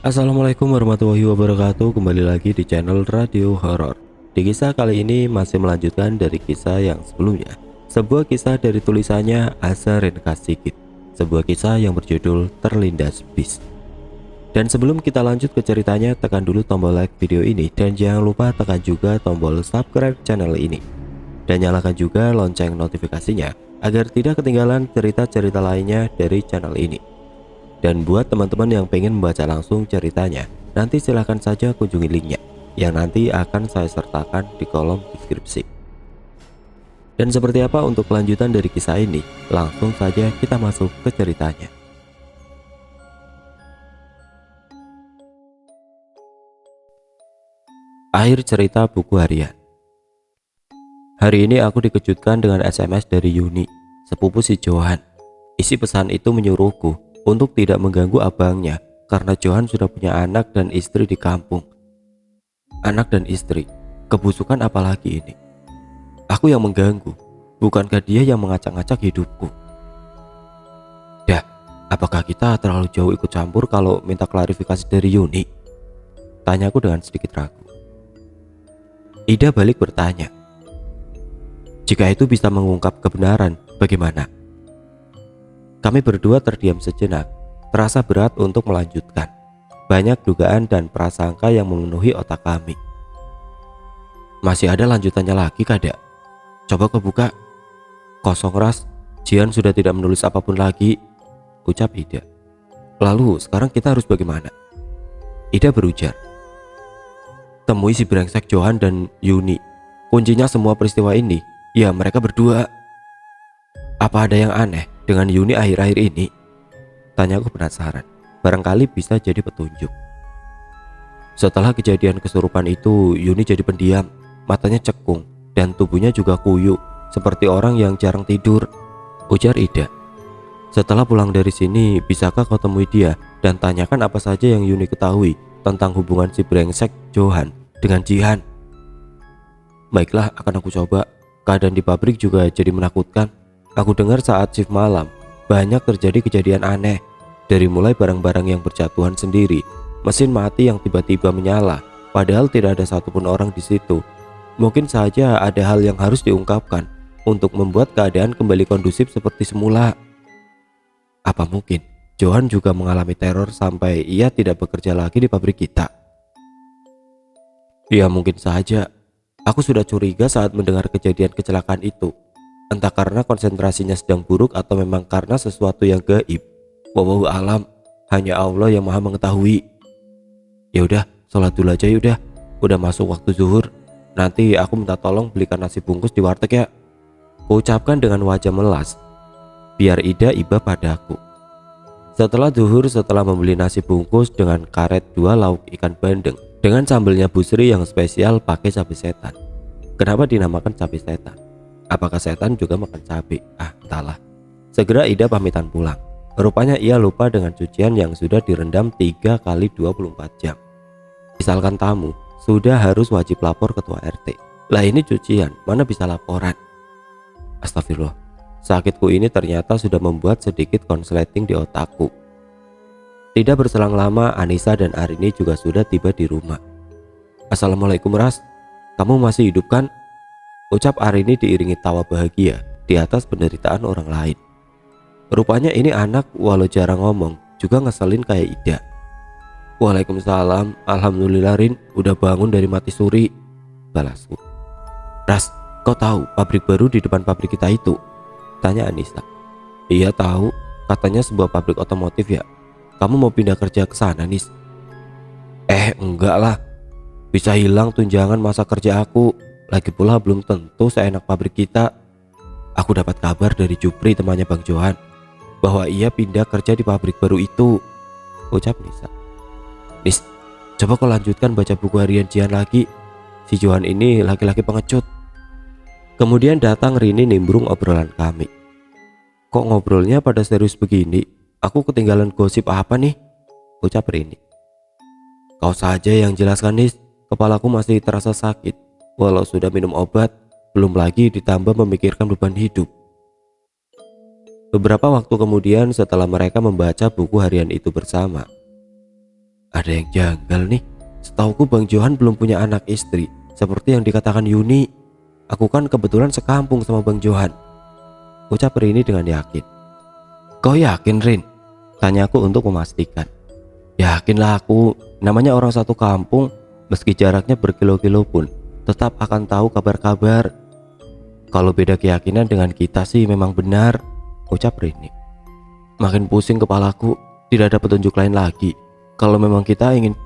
Assalamualaikum warahmatullahi wabarakatuh. Kembali lagi di channel Radio Horor. Di kisah kali ini masih melanjutkan dari kisah yang sebelumnya. Sebuah kisah dari tulisannya Asa Renka Sigit. Sebuah kisah yang berjudul Terlindas Bis. Dan sebelum kita lanjut ke ceritanya, tekan dulu tombol like video ini dan jangan lupa tekan juga tombol subscribe channel ini. Dan nyalakan juga lonceng notifikasinya agar tidak ketinggalan cerita-cerita lainnya dari channel ini. Dan buat teman-teman yang pengen membaca langsung ceritanya, nanti silahkan saja kunjungi linknya yang nanti akan saya sertakan di kolom deskripsi. Dan seperti apa untuk kelanjutan dari kisah ini? Langsung saja kita masuk ke ceritanya. Akhir cerita buku harian. Hari ini aku dikejutkan dengan SMS dari Yuni, sepupu si Johan. Isi pesan itu menyuruhku untuk tidak mengganggu abangnya karena Johan sudah punya anak dan istri di kampung. Anak dan istri, kebusukan apalagi ini? Aku yang mengganggu, bukankah dia yang mengacak-ngacak hidupku? Dah, apakah kita terlalu jauh ikut campur kalau minta klarifikasi dari Yuni? Tanyaku dengan sedikit ragu. Ida balik bertanya, jika itu bisa mengungkap kebenaran, bagaimana? Kami berdua terdiam sejenak, terasa berat untuk melanjutkan. Banyak dugaan dan prasangka yang memenuhi otak kami. Masih ada lanjutannya lagi, Kada? Coba kau buka. Kosong ras, Jian sudah tidak menulis apapun lagi, ucap Ida. Lalu sekarang kita harus bagaimana? Ida berujar. Temui si brengsek Johan dan Yuni. Kuncinya semua peristiwa ini, ya mereka berdua. Apa ada yang aneh dengan Yuni akhir-akhir ini? Tanyaku penasaran, barangkali bisa jadi petunjuk. Setelah kejadian kesurupan itu, Yuni jadi pendiam, matanya cekung, dan tubuhnya juga kuyuk, seperti orang yang jarang tidur, ujar Ida. Setelah pulang dari sini, bisakah kau temui dia dan tanyakan apa saja yang Yuni ketahui tentang hubungan si brengsek Johan dengan Jihan? Baiklah, akan aku coba. Keadaan di pabrik juga jadi menakutkan. Aku dengar saat shift malam, banyak terjadi kejadian aneh. Dari mulai barang-barang yang berjatuhan sendiri, mesin mati yang tiba-tiba menyala, padahal tidak ada satupun orang di situ. Mungkin saja ada hal yang harus diungkapkan untuk membuat keadaan kembali kondusif seperti semula. Apa mungkin Johan juga mengalami teror sampai ia tidak bekerja lagi di pabrik kita? Ya mungkin saja. Aku sudah curiga saat mendengar kejadian kecelakaan itu. Entah karena konsentrasinya sedang buruk atau memang karena sesuatu yang gaib. Wallahu alam, hanya Allah yang maha mengetahui. Ya udah, sholat dulu aja yaudah. Udah masuk waktu zuhur. Nanti aku minta tolong belikan nasi bungkus di warteg ya. Kuucapkan dengan wajah melas, biar Ida iba padaku. Setelah zuhur, setelah membeli nasi bungkus dengan karet 2 lauk ikan bandeng dengan sambelnya busri yang spesial pakai cabai setan. Kenapa dinamakan cabai setan? Apakah setan juga makan cabai? Entahlah. Segera Ida pamitan pulang. Rupanya ia lupa dengan cucian yang sudah direndam 3 kali 24 jam. Misalkan tamu, sudah harus wajib lapor ketua RT. Lah ini cucian, mana bisa laporan? Astagfirullah. Sakitku ini ternyata sudah membuat sedikit konsleting di otakku. Tidak berselang lama, Anissa dan Arini juga sudah tiba di rumah. Assalamualaikum Ras, kamu masih hidup kan? Ucap Arini diiringi tawa bahagia di atas penderitaan orang lain. Rupanya ini anak walau jarang ngomong juga ngeselin kayak Ida. Waalaikumsalam, alhamdulillah Rin, udah bangun dari mati suri, balasku. Ras, kau tahu pabrik baru di depan pabrik kita itu? Tanya Anissa. Iya tahu, katanya sebuah pabrik otomotif ya. Kamu mau pindah kerja ke sana, Nis? Enggak lah. Bisa hilang tunjangan masa kerja aku. Lagi pula belum tentu seenak pabrik kita. Aku dapat kabar dari Jupri temannya Bang Johan bahwa ia pindah kerja di pabrik baru itu, ucap Nisa. Nis, coba kau lanjutkan baca buku harian Jihan lagi. Si Johan ini laki-laki pengecut. Kemudian datang Rini nimbrung obrolan kami. Kok ngobrolnya pada serius begini? Aku ketinggalan gosip apa nih? Ucap Rini. Kau saja yang jelaskan, Nis. Kepalaku masih terasa sakit. Walau sudah minum obat, belum lagi ditambah memikirkan beban hidup. Beberapa waktu kemudian setelah mereka membaca buku harian itu bersama, Ada yang janggal nih. Setauku Bang Johan belum punya anak istri seperti yang dikatakan Yuni. Aku kan kebetulan sekampung sama Bang Johan, ucap Rini dengan yakin. Kau yakin, Rin? Tanyaku untuk memastikan. Yakinlah aku, namanya orang satu kampung, meski jaraknya berkilo-kilo pun tetap akan tahu kabar-kabar. Kalau beda keyakinan dengan kita sih memang benar, ucap Rini. Makin pusing kepalaku, tidak ada petunjuk lain lagi. Kalau memang kita ingin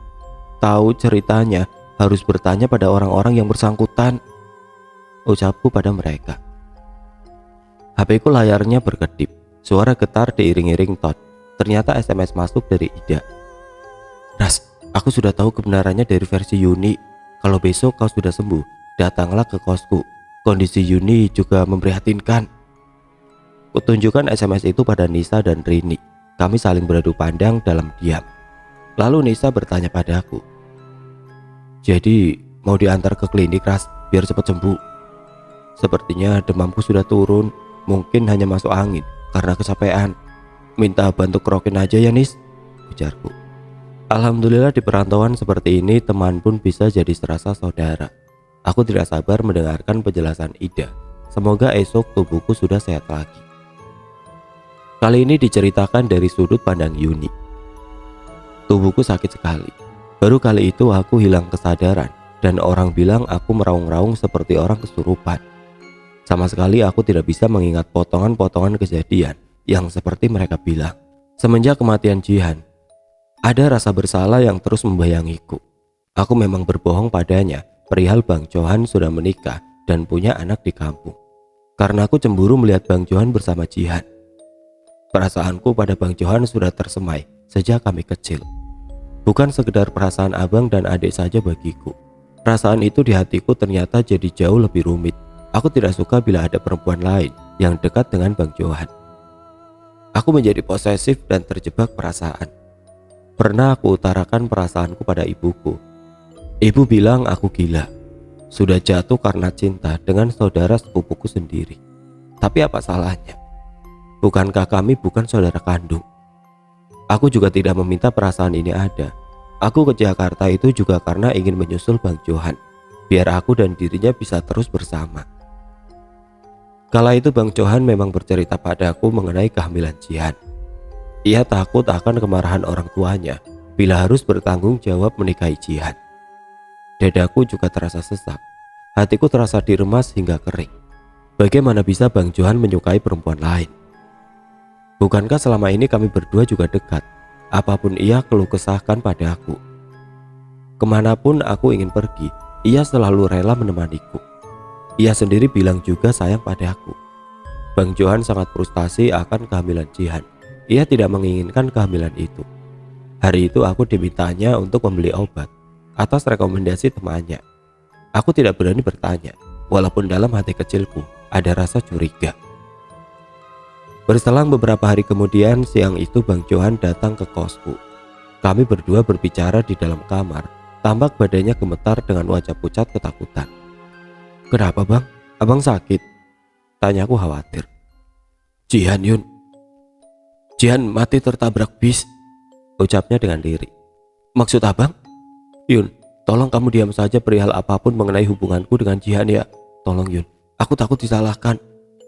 tahu ceritanya, harus bertanya pada orang-orang yang bersangkutan, ucapku pada mereka. HP-ku layarnya berkedip, suara getar diiring-iring tot. Ternyata SMS masuk dari Ida. Ras, aku sudah tahu kebenarannya dari versi Yuni. Kalau besok kau sudah sembuh, datanglah ke kosku. Kondisi Yuni juga memprihatinkan. Kutunjukkan SMS itu pada Nisa dan Rini. Kami saling beradu pandang dalam diam. Lalu Nisa bertanya padaku, jadi mau diantar ke klinik, Ras, biar cepat sembuh? Sepertinya demamku sudah turun, mungkin hanya masuk angin karena kecapean. Minta bantu kerokin aja ya, Nis, ujarku. Alhamdulillah di perantauan seperti ini teman pun bisa jadi serasa saudara. Aku tidak sabar mendengarkan penjelasan Ida. Semoga esok tubuhku sudah sehat lagi. Kali ini diceritakan dari sudut pandang Yuni. Tubuhku sakit sekali. Baru kali itu aku hilang kesadaran dan orang bilang aku meraung-raung seperti orang kesurupan. Sama sekali aku tidak bisa mengingat potongan-potongan kejadian yang seperti mereka bilang. Semenjak kematian Jihan, ada rasa bersalah yang terus membayangiku. Aku memang berbohong padanya perihal Bang Johan sudah menikah dan punya anak di kampung. Karena aku cemburu melihat Bang Johan bersama Jihan. Perasaanku pada Bang Johan sudah tersemai sejak kami kecil. Bukan sekedar perasaan abang dan adik saja bagiku. Perasaan itu di hatiku ternyata jadi jauh lebih rumit. Aku tidak suka bila ada perempuan lain yang dekat dengan Bang Johan. Aku menjadi posesif dan terjebak perasaan. Pernah aku utarakan perasaanku pada ibuku. Ibu bilang aku gila, sudah jatuh karena cinta dengan saudara sepupuku sendiri. Tapi apa salahnya? Bukankah kami bukan saudara kandung? Aku juga tidak meminta perasaan ini ada. Aku ke Jakarta itu juga karena ingin menyusul Bang Johan, biar aku dan dirinya bisa terus bersama. Kala itu Bang Johan memang bercerita padaku mengenai kehamilan Jihan. Ia takut akan kemarahan orang tuanya bila harus bertanggung jawab menikahi Jihan. Dadaku juga terasa sesak. Hatiku terasa diremas hingga kering. Bagaimana bisa Bang Johan menyukai perempuan lain? Bukankah selama ini kami berdua juga dekat? Apapun ia keluh kesahkan padaku. Kemanapun aku ingin pergi, ia selalu rela menemaniku. Ia sendiri bilang juga sayang padaku. Bang Johan sangat frustasi akan kehamilan Jihan. Ia tidak menginginkan kehamilan itu. Hari itu aku dimintanya untuk membeli obat atas rekomendasi temannya. Aku tidak berani bertanya, walaupun dalam hati kecilku ada rasa curiga. Berselang beberapa hari kemudian, siang itu Bang Johan datang ke kosku. Kami berdua berbicara di dalam kamar. Tampak badannya gemetar dengan wajah pucat ketakutan. Kenapa bang? Abang sakit? Tanyaku khawatir. Jihan Yun. Jihan mati tertabrak bis, ucapnya dengan lirik. Maksud abang? Yun, tolong kamu diam saja perihal apapun mengenai hubunganku dengan Jihan ya. Tolong Yun, aku takut disalahkan.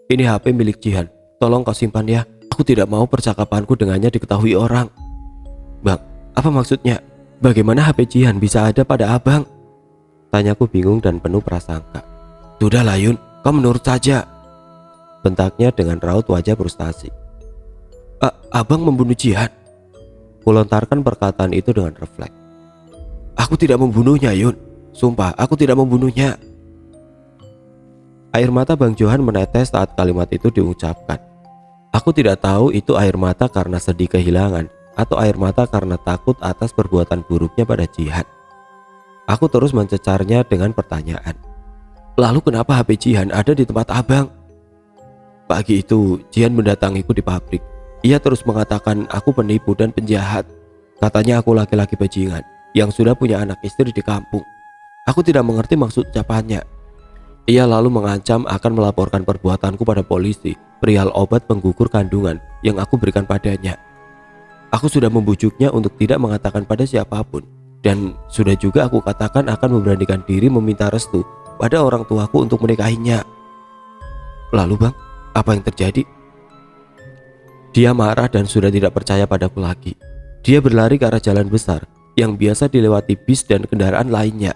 Ini HP milik Jihan, tolong kau simpan ya. Aku tidak mau percakapanku dengannya diketahui orang. Bang, apa maksudnya? Bagaimana HP Jihan bisa ada pada abang? Tanyaku bingung dan penuh prasangka. Sudahlah Yun, kau menurut saja, bentaknya dengan raut wajah frustasi. Abang membunuh Jihan? Kulontarkan perkataan itu dengan refleks. Aku tidak membunuhnya Yun, sumpah aku tidak membunuhnya. Air mata Bang Johan menetes saat kalimat itu diucapkan. Aku tidak tahu itu air mata karena sedih kehilangan atau air mata karena takut atas perbuatan buruknya pada Jihan. Aku terus mencecarnya dengan pertanyaan. Lalu kenapa HP Jihan ada di tempat abang? Pagi itu Jihan mendatangiku di pabrik. Ia terus mengatakan aku penipu dan penjahat. Katanya aku laki-laki bajingan yang sudah punya anak istri di kampung. Aku tidak mengerti maksud ucapannya. Ia lalu mengancam akan melaporkan perbuatanku pada polisi perihal obat penggugur kandungan yang aku berikan padanya. Aku sudah membujuknya untuk tidak mengatakan pada siapapun, dan sudah juga aku katakan akan memberanikan diri meminta restu pada orang tuaku untuk menikahinya. Lalu bang, apa yang terjadi? Dia marah dan sudah tidak percaya padaku lagi. Dia berlari ke arah jalan besar yang biasa dilewati bis dan kendaraan lainnya.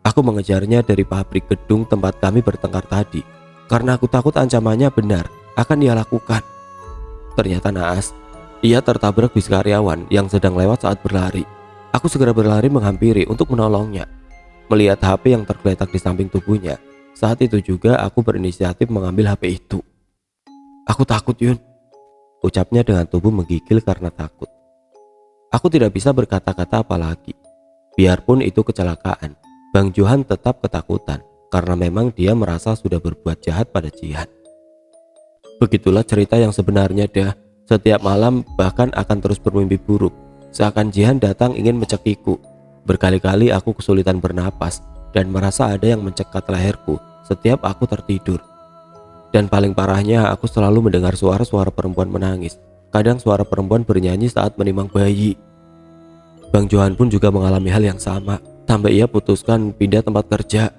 Aku mengejarnya dari pabrik gedung tempat kami bertengkar tadi, karena aku takut ancamannya benar akan ia lakukan. Ternyata naas, ia tertabrak bis karyawan yang sedang lewat saat berlari. Aku segera berlari menghampiri untuk menolongnya. Melihat HP yang tergeletak di samping tubuhnya, saat itu juga aku berinisiatif mengambil HP itu. Aku takut Yun, ucapnya dengan tubuh menggigil karena takut. Aku tidak bisa berkata-kata apa lagi. Biarpun itu kecelakaan, Bang Johan tetap ketakutan karena memang dia merasa sudah berbuat jahat pada Jihan. Begitulah cerita yang sebenarnya dah. Setiap malam bahkan akan terus bermimpi buruk, seakan Jihan datang ingin mencekiku. Berkali-kali aku kesulitan bernapas dan merasa ada yang mencekat leherku setiap aku tertidur. Dan paling parahnya, aku selalu mendengar suara-suara perempuan menangis. Kadang suara perempuan bernyanyi saat menimang bayi. Bang Johan pun juga mengalami hal yang sama, sampai ia putuskan pindah tempat kerja.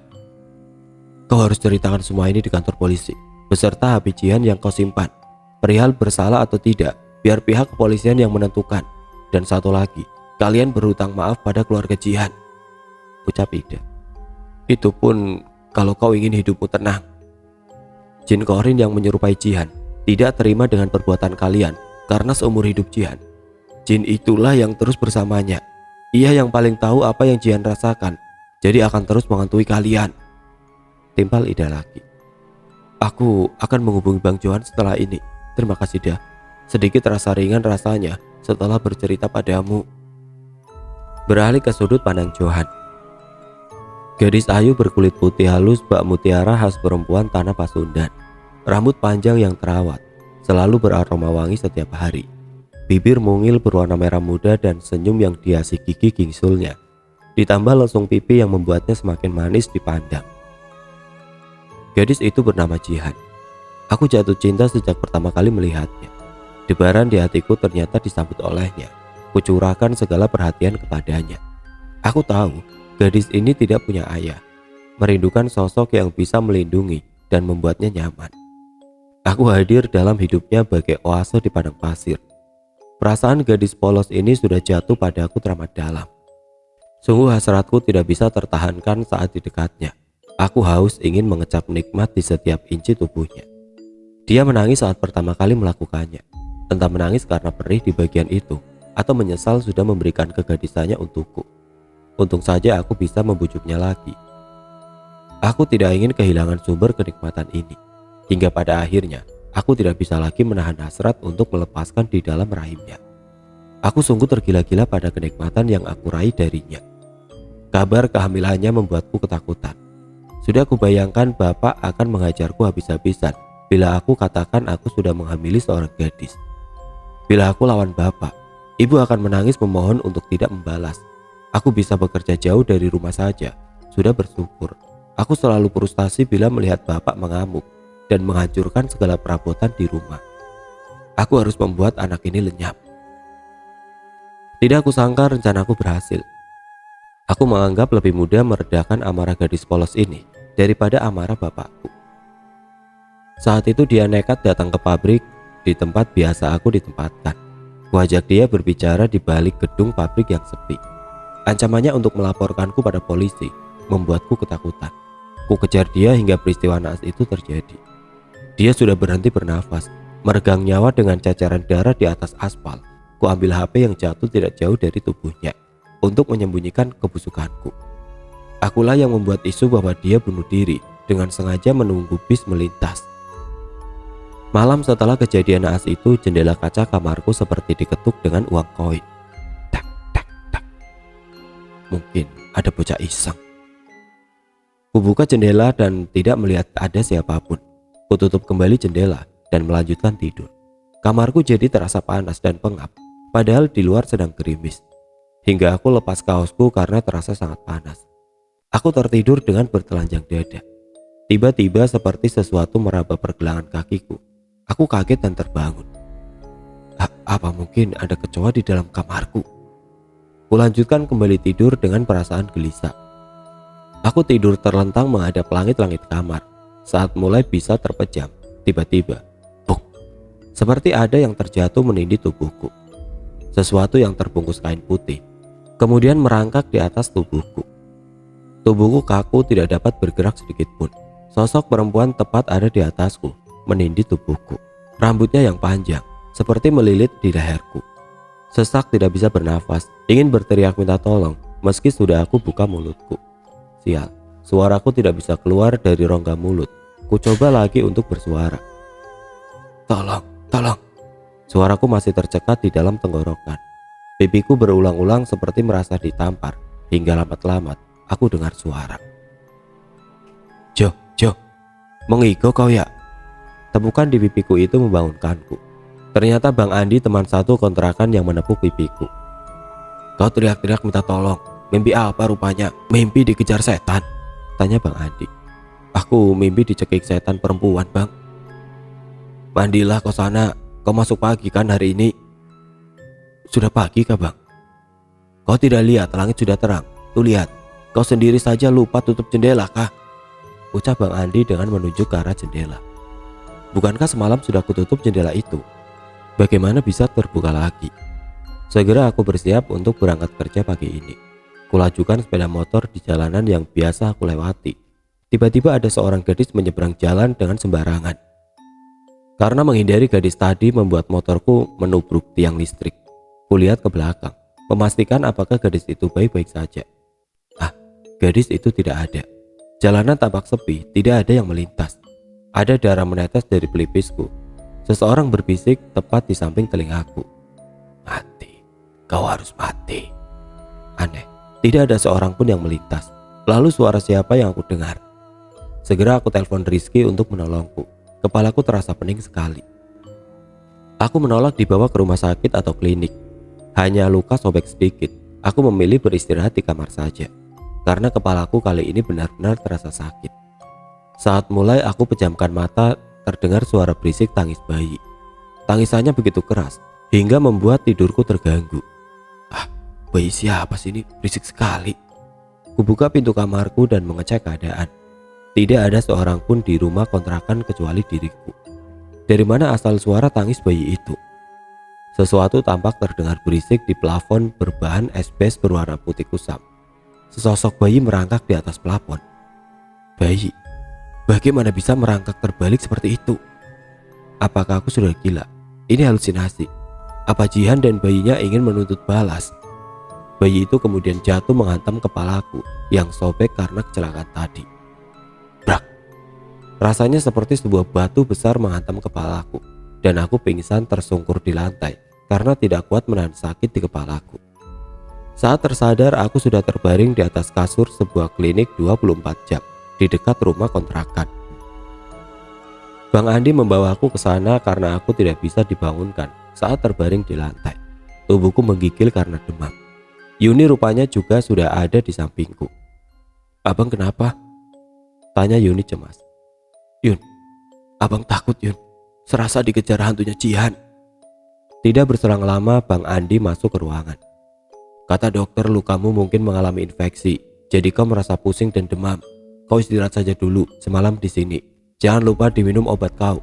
Kau harus ceritakan semua ini di kantor polisi, beserta HP Jihan yang kau simpan. Perihal bersalah atau tidak, biar pihak kepolisian yang menentukan. Dan satu lagi, kalian berhutang maaf pada keluarga Jihan, ucap Ida. Itu pun kalau kau ingin hidupmu tenang. Jin Korin yang menyerupai Jihan tidak terima dengan perbuatan kalian karena seumur hidup Jihan, Jin itulah yang terus bersamanya. Ia yang paling tahu apa yang Jihan rasakan, jadi akan terus menghantui kalian, timpal Ida lagi. Aku akan menghubungi Bang Johan setelah ini. Terima kasih dah. Sedikit rasa ringan rasanya setelah bercerita padamu. Beralih ke sudut pandang Johan. Gadis ayu berkulit putih halus bak mutiara khas perempuan tanah Pasundan. Rambut panjang yang terawat, selalu beraroma wangi setiap hari. Bibir mungil berwarna merah muda dan senyum yang dihiasi gigi gingsulnya. Ditambah lesung pipi yang membuatnya semakin manis dipandang. Gadis itu bernama Jihan. Aku jatuh cinta sejak pertama kali melihatnya. Debaran di hatiku ternyata disambut olehnya. Kucurahkan segala perhatian kepadanya. Aku tahu gadis ini tidak punya ayah, merindukan sosok yang bisa melindungi dan membuatnya nyaman. Aku hadir dalam hidupnya bagai oase di padang pasir. Perasaan gadis polos ini sudah jatuh padaku teramat dalam. Sungguh hasratku tidak bisa tertahankan saat di dekatnya. Aku haus ingin mengecap nikmat di setiap inci tubuhnya. Dia menangis saat pertama kali melakukannya. Entah menangis karena perih di bagian itu, atau menyesal sudah memberikan kegadisannya untukku. Untung saja aku bisa membujuknya lagi. Aku tidak ingin kehilangan sumber kenikmatan ini. Hingga pada akhirnya, aku tidak bisa lagi menahan hasrat untuk melepaskan di dalam rahimnya. Aku sungguh tergila-gila pada kenikmatan yang aku raih darinya. Kabar kehamilannya membuatku ketakutan. Sudah kubayangkan bapak akan menghajarku habis-habisan bila aku katakan aku sudah menghamili seorang gadis. Bila aku lawan bapak, ibu akan menangis memohon untuk tidak membalas. Aku bisa bekerja jauh dari rumah saja, sudah bersyukur. Aku selalu frustasi bila melihat bapak mengamuk dan menghancurkan segala perabotan di rumah. Aku harus membuat anak ini lenyap. Tidak aku sangka rencanaku berhasil. Aku menganggap lebih mudah meredakan amarah gadis polos ini daripada amarah bapakku. Saat itu dia nekat datang ke pabrik di tempat biasa aku ditempatkan. Kuajak dia berbicara di balik gedung pabrik yang sepi. Ancamannya untuk melaporkanku pada polisi membuatku ketakutan. Ku kejar dia hingga peristiwa naas itu terjadi. Dia sudah berhenti bernafas, meregang nyawa dengan cacaran darah di atas aspal. Ku ambil HP yang jatuh tidak jauh dari tubuhnya untuk menyembunyikan kebusukanku. Akulah yang membuat isu bahwa dia bunuh diri dengan sengaja menunggu bis melintas. Malam setelah kejadian naas itu, jendela kaca kamarku seperti diketuk dengan uang koin. Tak, tak, tak. Mungkin ada bocah iseng. Kubuka jendela dan tidak melihat ada siapapun. Kututup kembali jendela dan melanjutkan tidur. Kamarku jadi terasa panas dan pengap, padahal di luar sedang gerimis. Hingga aku lepas kaosku karena terasa sangat panas. Aku tertidur dengan bertelanjang dada. Tiba-tiba seperti sesuatu meraba pergelangan kakiku. Aku kaget dan terbangun. Apa mungkin ada kecoa di dalam kamarku? Kulanjutkan kembali tidur dengan perasaan gelisah. Aku tidur terlentang menghadap langit-langit kamar. Saat mulai bisa terpejam, tiba-tiba, buk, seperti ada yang terjatuh menindih tubuhku. Sesuatu yang terbungkus kain putih, kemudian merangkak di atas tubuhku. Tubuhku kaku, tidak dapat bergerak sedikit pun. Sosok perempuan tepat ada di atasku, menindih tubuhku. Rambutnya yang panjang, seperti melilit di leherku. Sesak, tidak bisa bernafas, ingin berteriak minta tolong, meski sudah aku buka mulutku. Sial, suaraku tidak bisa keluar dari rongga mulut. Ku coba lagi untuk bersuara. Tolong, tolong. Suaraku masih tercekat di dalam tenggorokan. Pipiku berulang-ulang seperti merasa ditampar, hingga lambat-lambat aku dengar suara. Jo, mengigo kau ya? Tepukan di pipiku itu membangunkanku. Ternyata Bang Andi, teman satu kontrakan, yang menepuk pipiku. Kau teriak-teriak minta tolong. Mimpi apa rupanya? Mimpi dikejar setan? Tanya Bang Andi. Aku mimpi dicekik setan perempuan, Bang. Mandilah kau sana. Kau masuk pagi kan hari ini? Sudah pagi kah, Bang? Kau tidak lihat langit sudah terang? Tuh lihat. Kau sendiri saja lupa tutup jendela kah? Ucap Bang Andi dengan menunjuk ke arah jendela. Bukankah semalam sudah kututup jendela itu? Bagaimana bisa terbuka lagi? Segera aku bersiap untuk berangkat kerja pagi ini. Kulajukan sepeda motor di jalanan yang biasa aku lewati. Tiba-tiba ada seorang gadis menyeberang jalan dengan sembarangan. Karena menghindari gadis tadi membuat motorku menubruk tiang listrik. Kulihat ke belakang, memastikan apakah gadis itu baik-baik saja. Gadis itu tidak ada. Jalanan tampak sepi, tidak ada yang melintas. Ada darah menetes dari pelipisku. Seseorang berbisik tepat di samping telingaku. Mati, kau harus mati. Aneh, tidak ada seorang pun yang melintas. Lalu suara siapa yang aku dengar? Segera aku telepon Rizky untuk menolongku. Kepalaku terasa pening sekali. Aku menolak dibawa ke rumah sakit atau klinik. Hanya luka sobek sedikit. Aku memilih beristirahat di kamar saja. Karena kepalaku kali ini benar-benar terasa sakit. Saat mulai aku pejamkan mata, terdengar suara berisik tangis bayi. Tangisannya begitu keras, hingga membuat tidurku terganggu. Bayi siapa sih ini? Berisik sekali. Kubuka pintu kamarku dan mengecek keadaan. Tidak ada seorang pun di rumah kontrakan kecuali diriku. Dari mana asal suara tangis bayi itu? Sesuatu tampak terdengar berisik di plafon berbahan esbes berwarna putih kusam. Sesosok bayi merangkak di atas plafon. Bayi? Bagaimana bisa merangkak terbalik seperti itu? Apakah aku sudah gila? Ini halusinasi. Apa Jihan dan bayinya ingin menuntut balas? Bayi itu kemudian jatuh menghantam kepalaku yang sobek karena kecelakaan tadi. Brak! Rasanya seperti sebuah batu besar menghantam kepalaku, dan aku pingsan tersungkur di lantai karena tidak kuat menahan sakit di kepalaku. Saat tersadar, aku sudah terbaring di atas kasur sebuah klinik 24 jam di dekat rumah kontrakan. Bang Andi membawaku ke sana karena aku tidak bisa dibangunkan saat terbaring di lantai. Tubuhku menggigil karena demam. Yuni rupanya juga sudah ada di sampingku. Abang kenapa? Tanya Yuni cemas. Yun, abang takut Yun. Serasa dikejar hantunya Jihan. Tidak berselang lama Bang Andi masuk ke ruangan. Kata dokter, lukamu mungkin mengalami infeksi, jadi kau merasa pusing dan demam. Kau istirahat saja dulu semalam di sini. Jangan lupa diminum obat kau.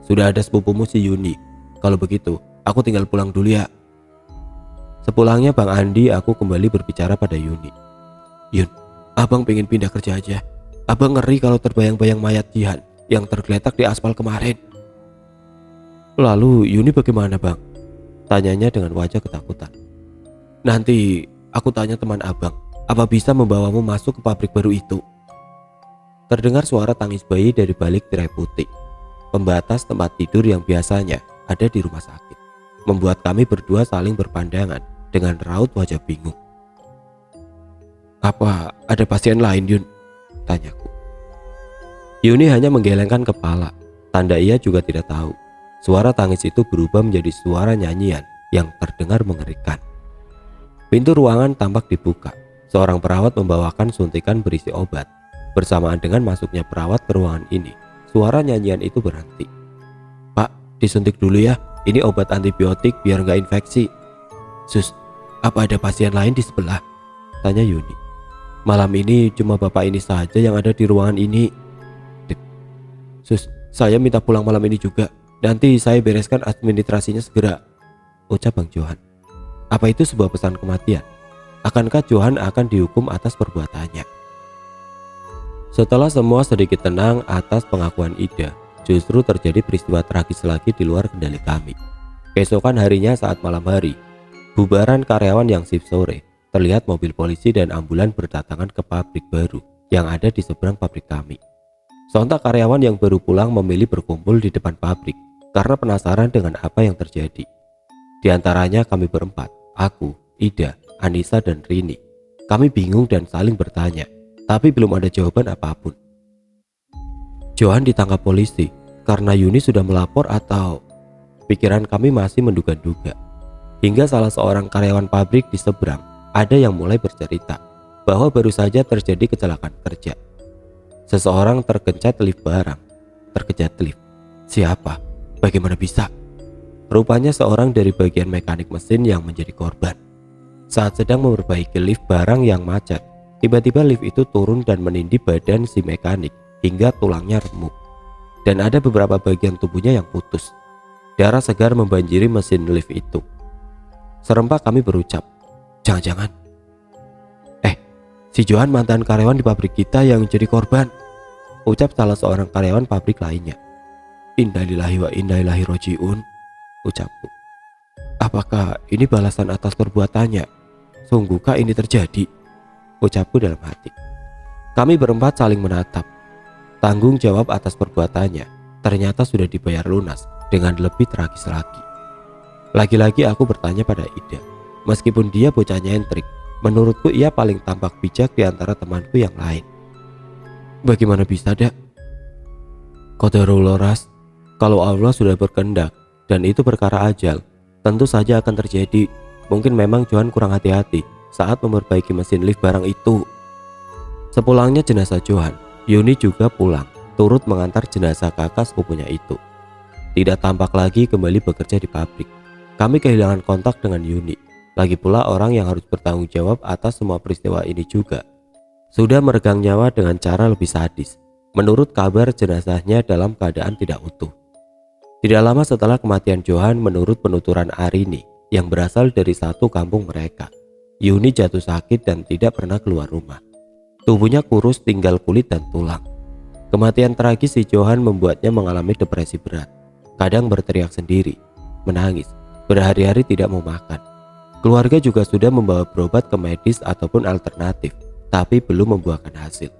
Sudah ada sepupumu si Yuni. Kalau begitu, aku tinggal pulang dulu ya. Sepulangnya Bang Andi, aku kembali berbicara pada Yuni. Yun, abang pengen pindah kerja aja. Abang ngeri kalau terbayang-bayang mayat Jihan yang tergeletak di aspal kemarin. Lalu Yuni bagaimana bang? Tanyanya dengan wajah ketakutan. Nanti aku tanya teman abang, apa bisa membawamu masuk ke pabrik baru itu? Terdengar suara tangis bayi dari balik tirai putih, pembatas tempat tidur yang biasanya ada di rumah sakit, membuat kami berdua saling berpandangan dengan raut wajah bingung. Apa ada pasien lain Yun? Tanyaku. Yuni hanya menggelengkan kepala, tanda ia juga tidak tahu. Suara tangis itu berubah menjadi suara nyanyian yang terdengar mengerikan. Pintu ruangan tampak dibuka. Seorang perawat membawakan suntikan berisi obat. Bersamaan dengan masuknya perawat ke ruangan ini, suara nyanyian itu berhenti. Pak, disuntik dulu ya, Ini obat antibiotik biar nggak infeksi. Sus, apa ada pasien lain di sebelah? Tanya Yuni. Malam ini cuma bapak ini saja yang ada di ruangan ini. Sus, saya minta pulang malam ini juga. Nanti saya bereskan administrasinya segera, ucap Bang Johan. Apa itu sebuah pesan kematian? Akankah Johan akan dihukum atas perbuatannya? Setelah semua sedikit tenang atas pengakuan Ida, justru terjadi peristiwa tragis lagi di luar kendali kami. Keesokan harinya saat malam hari, bubaran karyawan yang shift sore, terlihat mobil polisi dan ambulan berdatangan ke pabrik baru yang ada di seberang pabrik kami. Sontak karyawan yang baru pulang memilih berkumpul di depan pabrik karena penasaran dengan apa yang terjadi. Di antaranya kami berempat, aku, Ida, Anissa, dan Rini. Kami bingung dan saling bertanya, tapi belum ada jawaban apapun. Johan ditangkap polisi karena Yuni sudah melapor atau... Pikiran kami masih menduga-duga. Hingga salah seorang karyawan pabrik di seberang ada yang mulai bercerita bahwa baru saja terjadi kecelakaan kerja. Seseorang tergencet lift barang. Tergencet lift? Siapa? Bagaimana bisa? Rupanya seorang dari bagian mekanik mesin yang menjadi korban. Saat sedang memperbaiki lift barang yang macet, tiba-tiba lift itu turun dan menindih badan si mekanik hingga tulangnya remuk. Dan ada beberapa bagian tubuhnya yang putus. Darah segar membanjiri mesin lift itu. Serempak kami berucap, jangan-jangan si Johan mantan karyawan di pabrik kita yang jadi korban, ucap salah seorang karyawan pabrik lainnya. Innalillahi wa inna ilaihi raji'un, ucapku. Apakah ini balasan atas perbuatannya? Sungguhkah ini terjadi? Ucapku dalam hati. Kami berempat saling menatap. Tanggung jawab atas perbuatannya ternyata sudah dibayar lunas dengan lebih tragis lagi. Lagi-lagi aku bertanya pada Ida. Meskipun dia bocah nyentrik, menurutku ia paling tampak bijak di antara temanku yang lain. Bagaimana bisa, Dak? Qadarullah, Ras. Kalau Allah sudah berkehendak dan itu perkara ajal, tentu saja akan terjadi. Mungkin memang Johan kurang hati-hati saat memperbaiki mesin lift barang itu. Sepulangnya jenazah Johan, Yuni juga pulang, turut mengantar jenazah kakak sepupunya itu. Tidak tampak lagi kembali bekerja di pabrik. Kami kehilangan kontak dengan Yuni. Lagi pula orang yang harus bertanggung jawab atas semua peristiwa ini juga sudah meregang nyawa dengan cara lebih sadis. Menurut kabar, jenazahnya dalam keadaan tidak utuh. Tidak lama setelah kematian Johan, menurut penuturan Arini yang berasal dari satu kampung mereka, Yuni jatuh sakit dan tidak pernah keluar rumah. Tubuhnya kurus, tinggal kulit dan tulang. Kematian tragis si Johan membuatnya mengalami depresi berat. Kadang berteriak sendiri, menangis, berhari-hari tidak mau makan. Keluarga juga sudah membawa berobat ke medis ataupun alternatif, tapi belum membuahkan hasil.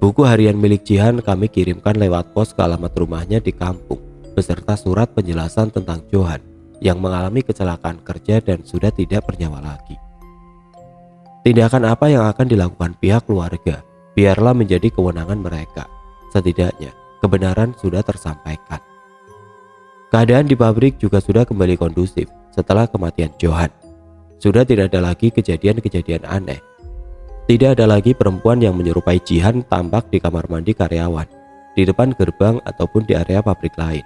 Buku harian milik Jihan kami kirimkan lewat pos ke alamat rumahnya di kampung, beserta surat penjelasan tentang Johan yang mengalami kecelakaan kerja dan sudah tidak bernyawa lagi. Tindakan apa yang akan dilakukan pihak keluarga biarlah menjadi kewenangan mereka. Setidaknya kebenaran sudah tersampaikan. Keadaan di pabrik juga sudah kembali kondusif setelah kematian Johan. Sudah tidak ada lagi kejadian-kejadian aneh. Tidak ada lagi perempuan yang menyerupai Jihan tampak di kamar mandi karyawan, di depan gerbang ataupun di area pabrik lain.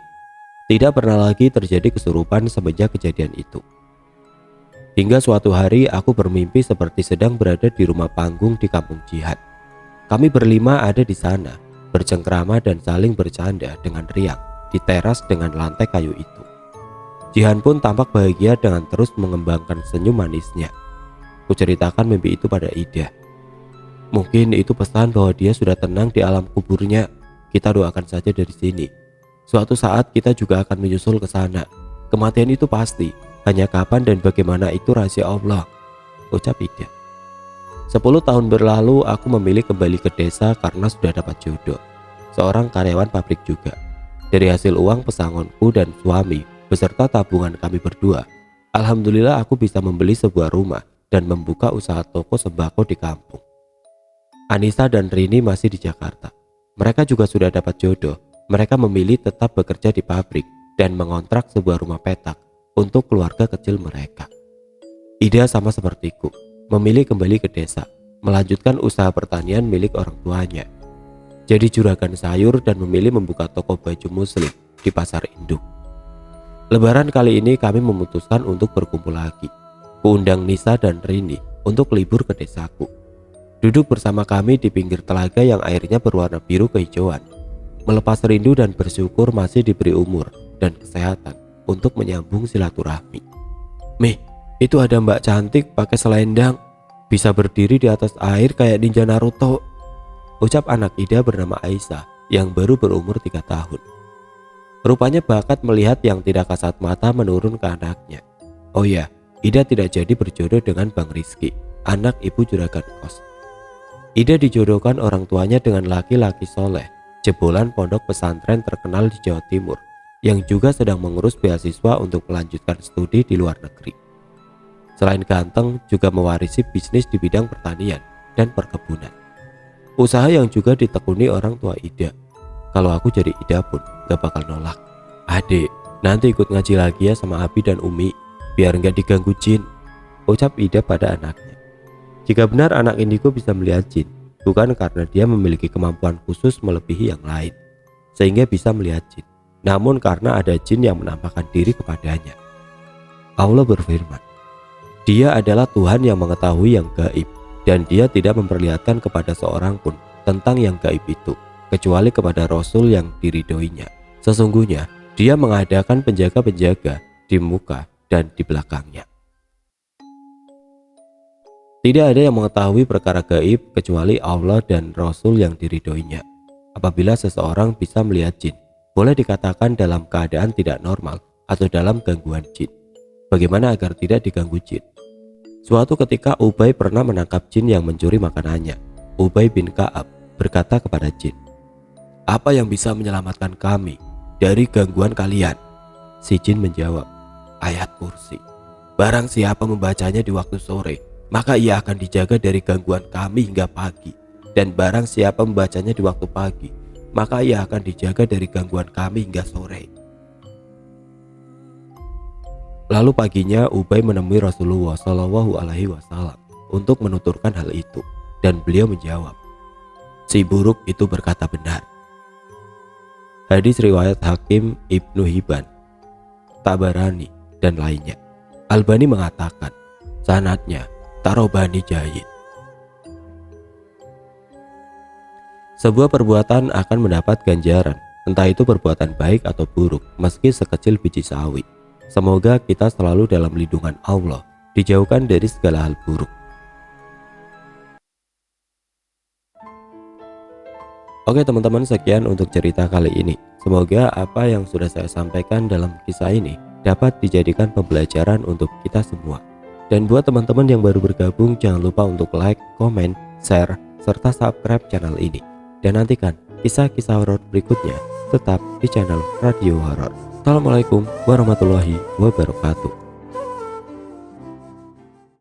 Tidak pernah lagi terjadi kesurupan semenjak kejadian itu. Hingga suatu hari aku bermimpi seperti sedang berada di rumah panggung di kampung Jihan. Kami berlima ada di sana, bercengkrama dan saling bercanda dengan riang di teras dengan lantai kayu itu. Jihan pun tampak bahagia dengan terus mengembangkan senyum manisnya. Kuceritakan mimpi itu pada Ida. Mungkin itu pesan bahwa dia sudah tenang di alam kuburnya. Kita doakan saja dari sini. Suatu saat kita juga akan menyusul ke sana. Kematian itu pasti, hanya kapan dan bagaimana itu rahasia Allah, ucap Ida. 10 tahun berlalu aku memilih kembali ke desa karena sudah dapat jodoh, seorang karyawan pabrik juga. Dari hasil uang pesangonku dan suami beserta tabungan kami berdua, alhamdulillah aku bisa membeli sebuah rumah dan membuka usaha toko sembako di kampung. Anissa dan Rini masih di Jakarta. Mereka juga sudah dapat jodoh. Mereka memilih tetap bekerja di pabrik dan mengontrak sebuah rumah petak untuk keluarga kecil mereka. Ida sama sepertiku, memilih kembali ke desa, melanjutkan usaha pertanian milik orang tuanya. Jadi juragan sayur dan memilih membuka toko baju muslim di pasar induk. Lebaran kali ini kami memutuskan untuk berkumpul lagi. Kuundang Nisa dan Rini untuk libur ke desaku. Duduk bersama kami di pinggir telaga yang airnya berwarna biru kehijauan. Melepas rindu dan bersyukur masih diberi umur dan kesehatan untuk menyambung silaturahmi. "Mih, itu ada mbak cantik pakai selendang. Bisa berdiri di atas air kayak ninja Naruto," ucap anak Ida bernama Aisyah yang baru berumur 3 tahun. Rupanya bakat melihat yang tidak kasat mata menurun ke anaknya. Oh ya, Ida tidak jadi berjodoh dengan Bang Rizky, anak ibu juragan kos. Ida dijodohkan orang tuanya dengan laki-laki soleh, jebolan pondok pesantren terkenal di Jawa Timur, yang juga sedang mengurus beasiswa untuk melanjutkan studi di luar negeri. Selain ganteng, juga mewarisi bisnis di bidang pertanian dan perkebunan. Usaha yang juga ditekuni orang tua Ida. Kalau aku jadi Ida pun gak bakal nolak. "Adik, nanti ikut ngaji lagi ya sama Abi dan Umi, biar gak diganggu jin," ucap Ida pada anaknya. Jika benar anak indigo bisa melihat jin, bukan karena dia memiliki kemampuan khusus melebihi yang lain, sehingga bisa melihat jin, namun karena ada jin yang menampakkan diri kepadanya. Allah berfirman, "Dia adalah Tuhan yang mengetahui yang gaib, dan dia tidak memperlihatkan kepada seorang pun tentang yang gaib itu, kecuali kepada Rasul yang diridhoinya. Sesungguhnya dia mengadakan penjaga-penjaga di muka dan di belakangnya." Tidak ada yang mengetahui perkara gaib kecuali Allah dan Rasul yang diridhoinya. Apabila seseorang bisa melihat jin, boleh dikatakan dalam keadaan tidak normal atau dalam gangguan jin. Bagaimana agar tidak diganggu jin? Suatu ketika Ubay pernah menangkap jin yang mencuri makanannya. Ubay bin Ka'ab berkata kepada jin, "Apa yang bisa menyelamatkan kami dari gangguan kalian?" Si jin menjawab, "Ayat kursi. Barang siapa membacanya di waktu sore, maka ia akan dijaga dari gangguan kami hingga pagi. Dan barang siapa membacanya di waktu pagi, maka ia akan dijaga dari gangguan kami hingga sore." Lalu paginya Ubay menemui Rasulullah SAW untuk menuturkan hal itu, dan beliau menjawab, "Si buruk itu berkata benar." Hadis riwayat Hakim, Ibnu Hibban, Tabarani, dan lainnya. Albani mengatakan, sanadnya Tarobani Jayid. Sebuah perbuatan akan mendapat ganjaran, entah itu perbuatan baik atau buruk, meski sekecil biji sawi. Semoga kita selalu dalam lindungan Allah, dijauhkan dari segala hal buruk. Oke teman-teman, sekian untuk cerita kali ini. Semoga apa yang sudah saya sampaikan dalam kisah ini dapat dijadikan pembelajaran untuk kita semua. Dan buat teman-teman yang baru bergabung, jangan lupa untuk like, komen, share, serta subscribe channel ini. Dan nantikan kisah-kisah horor berikutnya tetap di channel Radio Horor. Assalamualaikum warahmatullahi wabarakatuh.